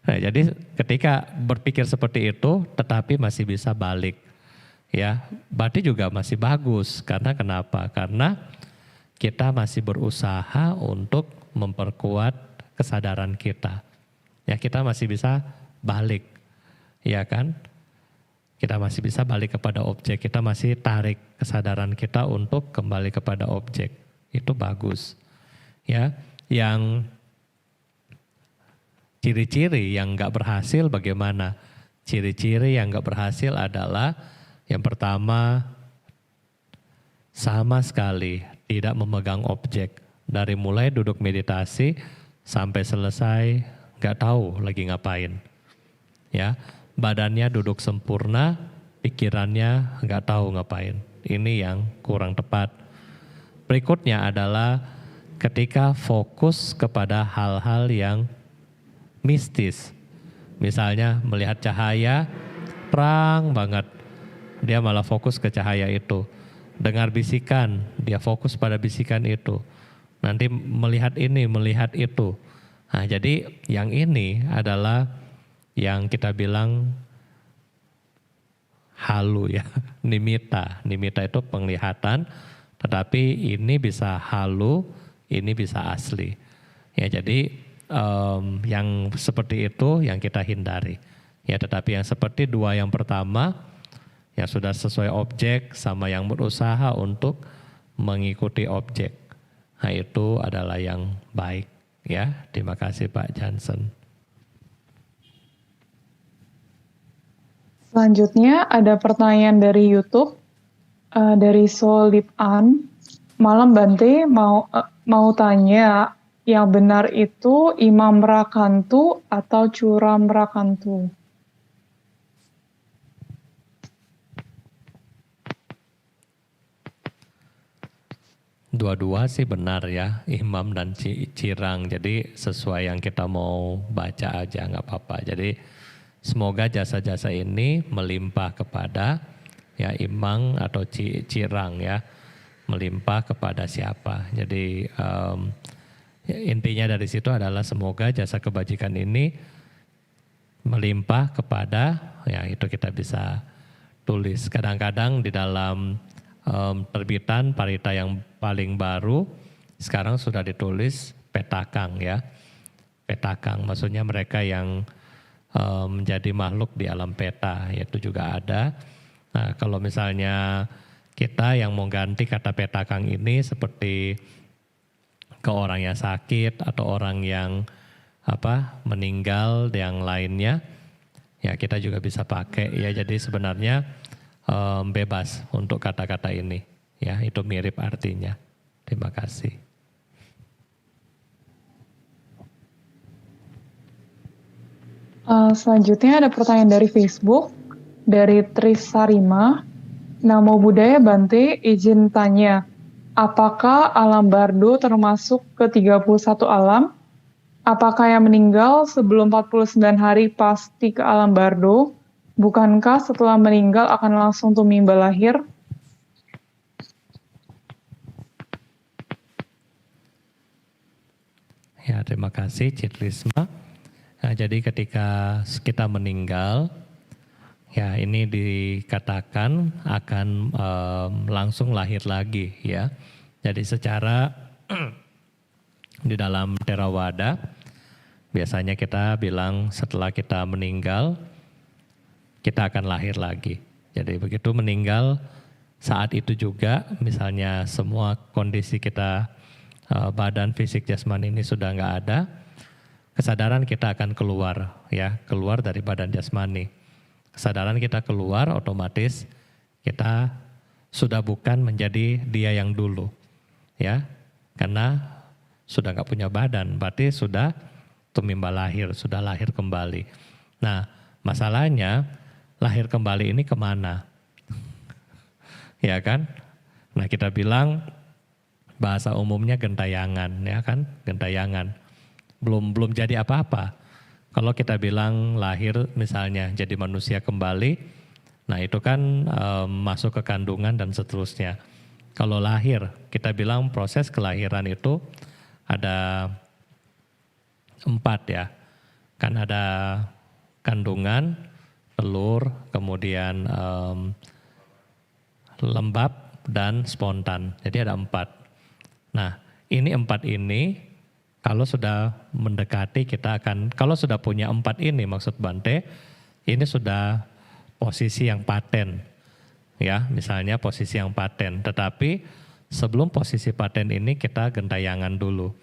Nah, jadi ketika berpikir seperti itu tetapi masih bisa balik ya, berarti juga masih bagus. Karena kenapa? Karena kita masih berusaha untuk memperkuat kesadaran kita. Ya, kita masih bisa balik. Ya kan? Kita masih bisa balik kepada objek, kita masih tarik kesadaran kita untuk kembali kepada objek. Itu bagus. Ya, yang ciri-ciri yang nggak berhasil bagaimana? Ciri-ciri yang nggak berhasil adalah yang pertama, sama sekali tidak memegang objek. Dari mulai duduk meditasi sampai selesai nggak tahu lagi ngapain. Ya, badannya duduk sempurna, pikirannya nggak tahu ngapain. Ini yang kurang tepat. Berikutnya adalah ketika fokus kepada hal-hal yang mistis. Misalnya melihat cahaya terang banget, dia malah fokus ke cahaya itu. Dengar bisikan, dia fokus pada bisikan itu. Nanti melihat ini, melihat itu. Nah, jadi yang ini adalah yang kita bilang halu ya, nimitta. Nimitta itu penglihatan, tetapi ini bisa halu, ini bisa asli. Ya, jadi yang seperti itu yang kita hindari. Ya, tetapi yang seperti dua yang pertama, yang sudah sesuai objek sama yang berusaha untuk mengikuti objek. Nah, itu adalah yang baik. Ya, terima kasih Pak Johnson. Selanjutnya ada pertanyaan dari YouTube dari Solip An. Malam Bante mau tanya, yang benar itu Imam Rakantu atau Curam Rakantu? Dua-dua sih benar ya, imam dan cirang. Jadi sesuai yang kita mau baca aja nggak apa-apa. Jadi semoga jasa-jasa ini melimpah kepada ya imam atau cirang ya, melimpah kepada siapa. Jadi intinya dari situ adalah semoga jasa kebajikan ini melimpah kepada, ya itu kita bisa tulis. Kadang-kadang di dalam terbitan Parita yang paling baru sekarang sudah ditulis petakang ya. Petakang maksudnya mereka yang menjadi makhluk di alam peta, yaitu juga ada. Nah, kalau misalnya kita yang mau ganti kata petakang ini seperti ke orang yang sakit atau orang yang meninggal yang lainnya, ya kita juga bisa pakai ya. Jadi sebenarnya bebas untuk kata-kata ini, ya itu mirip artinya. Terima kasih. Selanjutnya ada pertanyaan dari Facebook, dari Trisarima. Namo Buddhaya Bante, izin tanya, apakah alam bardo termasuk ke 31 alam? Apakah yang meninggal sebelum 49 hari pasti ke alam bardo? Bukankah setelah meninggal akan langsung tumimba lahir? Ya, terima kasih Citrisma. Nah, jadi ketika kita meninggal, ya ini dikatakan akan langsung lahir lagi ya. Jadi secara di dalam Theravada biasanya kita bilang setelah kita meninggal kita akan lahir lagi. Jadi begitu meninggal saat itu juga misalnya semua kondisi kita badan fisik jasmani ini sudah nggak ada, kesadaran kita akan keluar ya, keluar dari badan jasmani. Kesadaran kita keluar otomatis kita sudah bukan menjadi dia yang dulu ya, karena sudah nggak punya badan, berarti sudah tumimba lahir, sudah lahir kembali. Nah masalahnya lahir kembali ini kemana? Ya kan? Nah kita bilang bahasa umumnya gentayangan ya kan, gentayangan. Belum jadi apa-apa. Kalau kita bilang lahir misalnya jadi manusia kembali, nah itu kan masuk ke kandungan dan seterusnya. Kalau lahir, kita bilang proses kelahiran itu ada 4 ya. Kan ada kandungan, telur, kemudian lembab dan spontan. Jadi ada 4. Nah ini 4 ini kalau sudah mendekati kita akan, kalau sudah punya 4 ini maksud Bante, ini sudah posisi yang paten. Ya misalnya posisi yang paten. Tetapi sebelum posisi paten ini kita gentayangan dulu.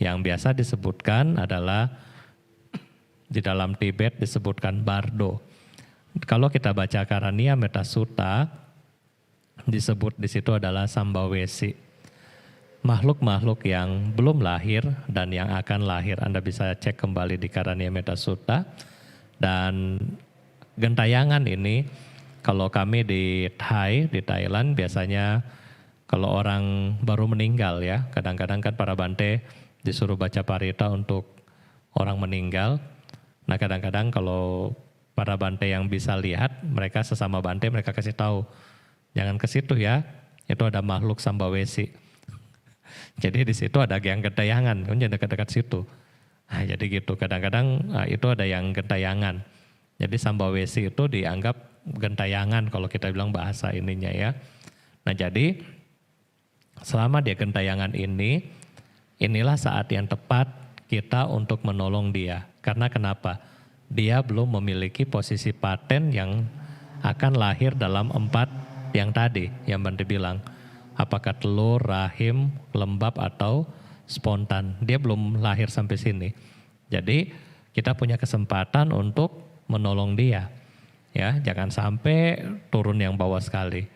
Yang biasa disebutkan adalah di dalam Tibet disebutkan bardo. Kalau kita baca Karania Metta Sutta, disebut di situ adalah Sambawesi. Makhluk-makhluk yang belum lahir dan yang akan lahir. Anda bisa cek kembali di Karania Metta Sutta. Dan gentayangan ini kalau kami di Thailand biasanya kalau orang baru meninggal ya, kadang-kadang kan para Bante disuruh baca parita untuk orang meninggal. Nah kadang-kadang kalau para Bante yang bisa lihat, mereka sesama Bante mereka kasih tahu, jangan ke situ ya, itu ada makhluk Sambawesi. Jadi di situ ada yang gentayangan, kan jangan dekat-dekat situ. Nah, jadi gitu, kadang-kadang itu ada yang gentayangan. Jadi Sambawesi itu dianggap gentayangan kalau kita bilang bahasa ininya ya. Nah jadi selama dia gentayangan ini, inilah saat yang tepat kita untuk menolong dia. Karena kenapa? Dia belum memiliki posisi paten yang akan lahir dalam 4 yang tadi yang Bante bilang. Apakah telur, rahim, lembab atau spontan. Dia belum lahir sampai sini. Jadi kita punya kesempatan untuk menolong dia. Ya, jangan sampai turun yang bawah sekali.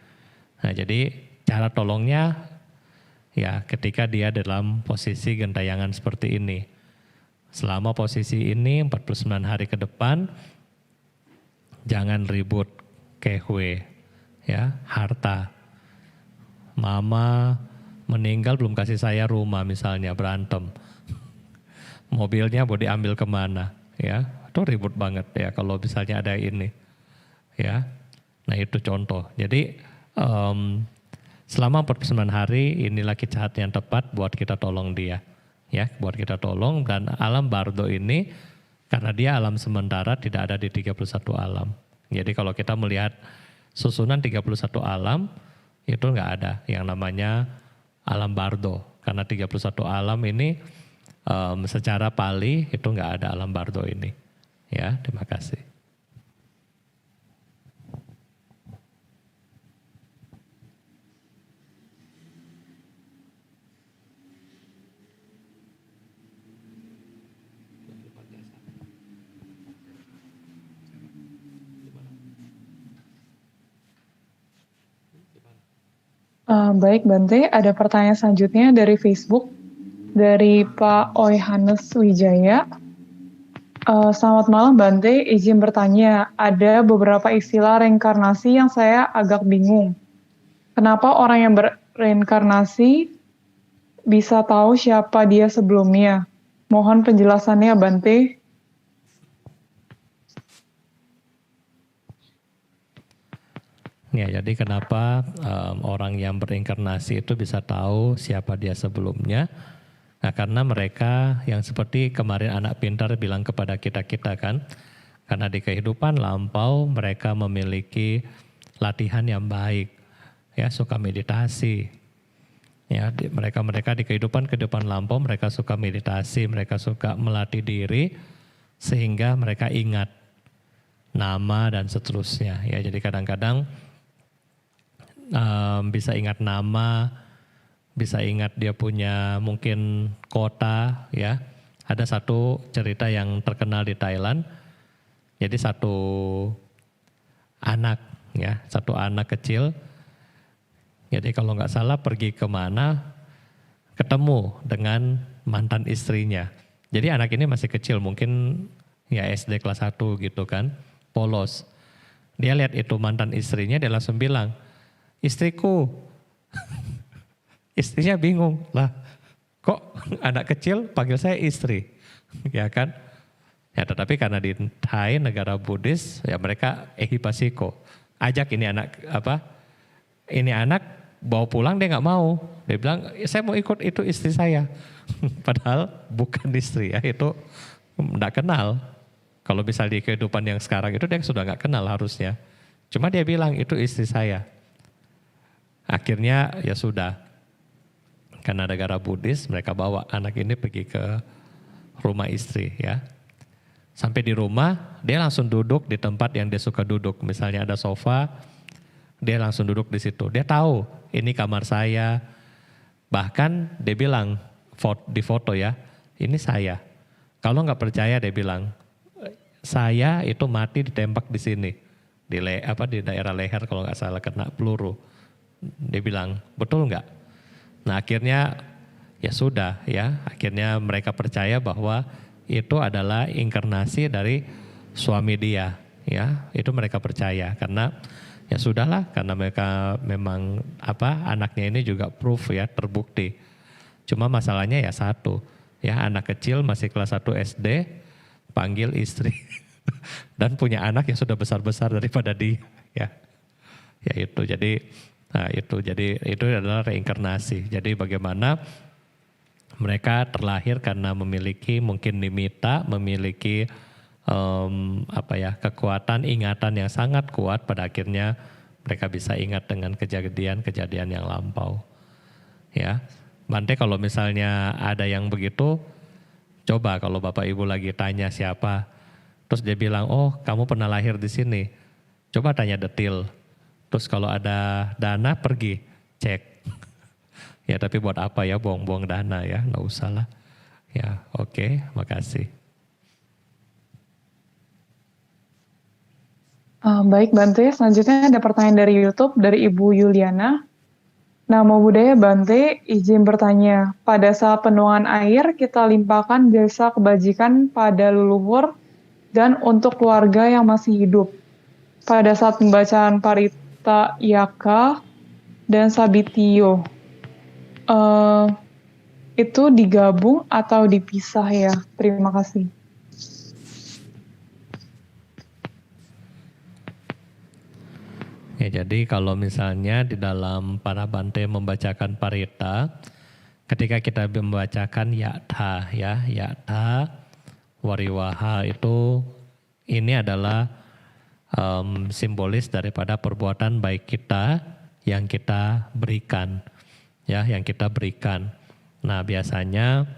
Nah, jadi cara tolongnya ya ketika dia dalam posisi gentayangan seperti ini. Selama posisi ini 49 hari ke depan jangan ribut kehwe ya, harta. Mama meninggal belum kasih saya rumah misalnya, berantem. Mobilnya mau diambil kemana ya, itu ribut banget ya kalau misalnya ada ini ya. Nah itu contoh. Jadi selama 49 hari inilah saat yang tepat buat kita tolong dia ya, buat kita tolong. Dan alam bardo ini karena dia alam sementara tidak ada di 31 alam. Jadi kalau kita melihat susunan 31 alam itu nggak ada yang namanya alam bardo, karena 31 alam ini secara Pali itu nggak ada alam bardo ini. Ya, terima kasih. Baik Bante, ada pertanyaan selanjutnya dari Facebook dari Pak Oihanes Wijaya. Selamat malam Bante, izin bertanya, ada beberapa istilah reinkarnasi yang saya agak bingung. Kenapa orang yang bereinkarnasi bisa tahu siapa dia sebelumnya? Mohon penjelasannya Bante. Ya, jadi kenapa orang yang berinkarnasi itu bisa tahu siapa dia sebelumnya? Nah, karena mereka yang seperti kemarin anak pintar bilang kepada kita-kita kan, karena di kehidupan lampau mereka memiliki latihan yang baik, ya suka meditasi, ya mereka di kehidupan lampau mereka suka meditasi, mereka suka melatih diri sehingga mereka ingat nama dan seterusnya, ya jadi kadang-kadang bisa ingat nama, bisa ingat dia punya mungkin kota ya. Ada satu cerita yang terkenal di Thailand. Jadi satu anak ya, satu anak kecil. Jadi kalau nggak salah pergi kemana ketemu dengan mantan istrinya. Jadi anak ini masih kecil mungkin ya SD kelas 1 gitu kan, polos. Dia lihat itu mantan istrinya, dia langsung bilang, istriku. Istrinya bingung, lah kok anak kecil panggil saya istri, ya kan? Ya tetapi karena di Thai negara Buddhis ya mereka ehipasiko, ajak ini anak ini anak bawa pulang dia nggak mau, dia bilang saya mau ikut itu istri saya, padahal bukan istri ya itu nggak kenal. Kalau misalnya di kehidupan yang sekarang itu dia sudah nggak kenal harusnya, cuma dia bilang itu istri saya. Akhirnya ya sudah. Karena negara Buddhis mereka bawa anak ini pergi ke rumah istri ya. Sampai di rumah dia langsung duduk di tempat yang dia suka duduk. Misalnya ada sofa, dia langsung duduk di situ. Dia tahu ini kamar saya. Bahkan dia bilang di foto ya, ini saya. Kalau nggak percaya dia bilang, saya itu mati ditembak di sini. Di daerah leher kalau nggak salah kena peluru. Dia bilang, betul nggak? Nah akhirnya ya sudah ya, akhirnya mereka percaya bahwa itu adalah inkarnasi dari suami dia ya, itu mereka percaya karena ya sudahlah karena mereka memang anaknya ini juga proof ya, terbukti. Cuma masalahnya ya satu ya, anak kecil masih kelas 1 SD panggil istri dan punya anak yang sudah besar-besar daripada dia ya. Ya itu jadi itu adalah reinkarnasi. Jadi bagaimana mereka terlahir karena memiliki mungkin nimitta, memiliki kekuatan ingatan yang sangat kuat, pada akhirnya mereka bisa ingat dengan kejadian-kejadian yang lampau. Ya, Bante kalau misalnya ada yang begitu, coba kalau Bapak Ibu lagi tanya siapa, terus dia bilang, oh kamu pernah lahir di sini, coba tanya detil. Terus kalau ada dana pergi cek. Ya tapi buat apa ya buang-buang dana ya, nggak usah lah. Ya oke, makasih. Baik Bante, selanjutnya ada pertanyaan dari YouTube dari Ibu Yuliana. Namo Buddhaya Bante, izin bertanya, pada saat penuangan air kita limpahkan jasa kebajikan pada leluhur dan untuk keluarga yang masih hidup. Pada saat pembacaan Parita Yaka dan Sabitiyo, itu digabung atau dipisah ya? Terima kasih. Ya jadi kalau misalnya di dalam para Bante membacakan Parita, ketika kita membacakan Yatha ya, Yatha, Wariwaha itu ini adalah simbolis daripada perbuatan baik kita yang kita berikan. Ya, yang kita berikan. Nah, biasanya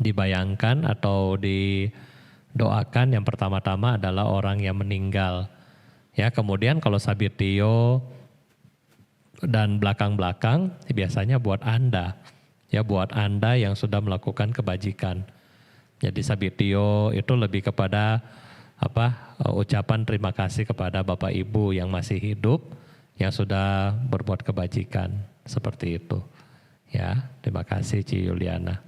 dibayangkan atau didoakan yang pertama-tama adalah orang yang meninggal. Ya, kemudian kalau Sabitiyo dan belakang-belakang biasanya buat Anda. Ya, buat Anda yang sudah melakukan kebajikan. Jadi Sabitiyo itu lebih kepada ucapan terima kasih kepada Bapak Ibu yang masih hidup, yang sudah berbuat kebajikan seperti itu. Ya, terima kasih Ci Yuliana.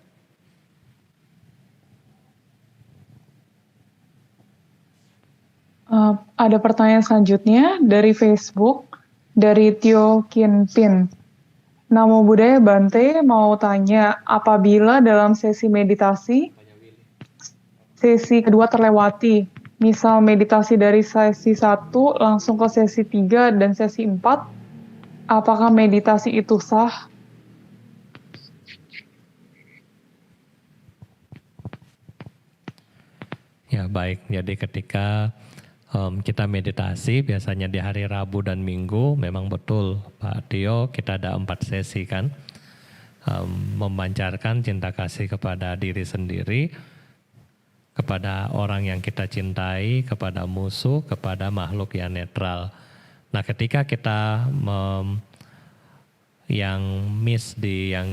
Ada pertanyaan selanjutnya dari Facebook, dari Tio Kinpin. Namo Buddhaya Bante mau tanya, apabila dalam sesi meditasi, sesi kedua terlewati, misal meditasi dari sesi 1 langsung ke sesi 3 dan sesi 4, apakah meditasi itu sah? Ya baik, jadi ketika kita meditasi biasanya di hari Rabu dan Minggu, memang betul Pak Tio, kita ada 4 sesi kan, memancarkan cinta kasih kepada diri sendiri, kepada orang yang kita cintai, kepada musuh, kepada makhluk yang netral. Nah ketika kita yang miss di yang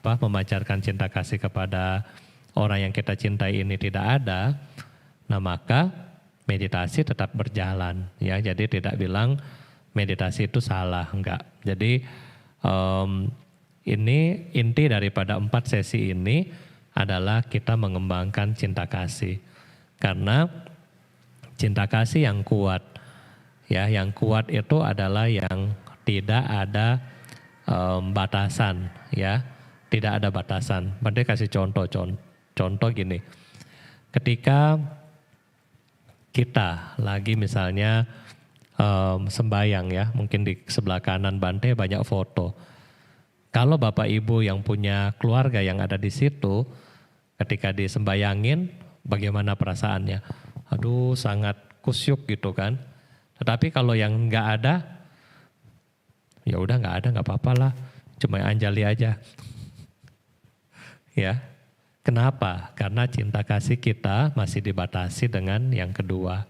memancarkan cinta kasih kepada orang yang kita cintai ini tidak ada, nah maka meditasi tetap berjalan ya. Jadi tidak bilang meditasi itu salah, enggak. Jadi ini inti daripada 4 sesi ini adalah kita mengembangkan cinta kasih. Karena cinta kasih yang kuat ya, yang kuat itu adalah yang tidak ada batasan ya, tidak ada batasan. Berarti kasih contoh gini. Ketika kita lagi misalnya sembayang ya, mungkin di sebelah kanan Bante banyak foto. Kalau Bapak Ibu yang punya keluarga yang ada di situ, ketika disembayangin, bagaimana perasaannya? Aduh, sangat kusyuk gitu kan. Tetapi kalau yang nggak ada, ya udah nggak ada, nggak apa-apa lah, cuma anjali aja. Ya. Kenapa? Karena cinta kasih kita masih dibatasi dengan yang kedua.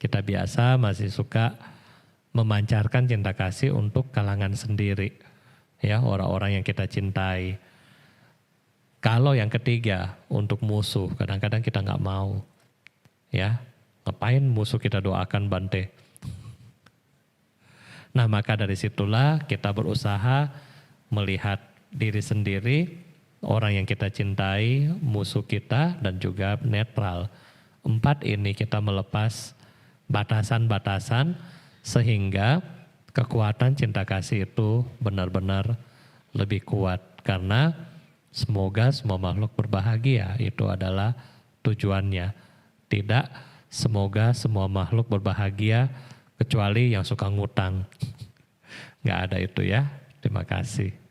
Kita biasa masih suka memancarkan cinta kasih untuk kalangan sendiri. Ya, orang-orang yang kita cintai. Kalau yang ketiga untuk musuh, kadang-kadang kita nggak mau. Ya, ngapain musuh kita doakan Bante? Nah, maka dari situlah kita berusaha melihat diri sendiri, orang yang kita cintai, musuh kita, dan juga netral. 4 ini kita melepas batasan-batasan sehingga kekuatan cinta kasih itu benar-benar lebih kuat. Karena semoga semua makhluk berbahagia, itu adalah tujuannya. Tidak semoga semua makhluk berbahagia kecuali yang suka ngutang. Nggak ada itu ya. Terima kasih.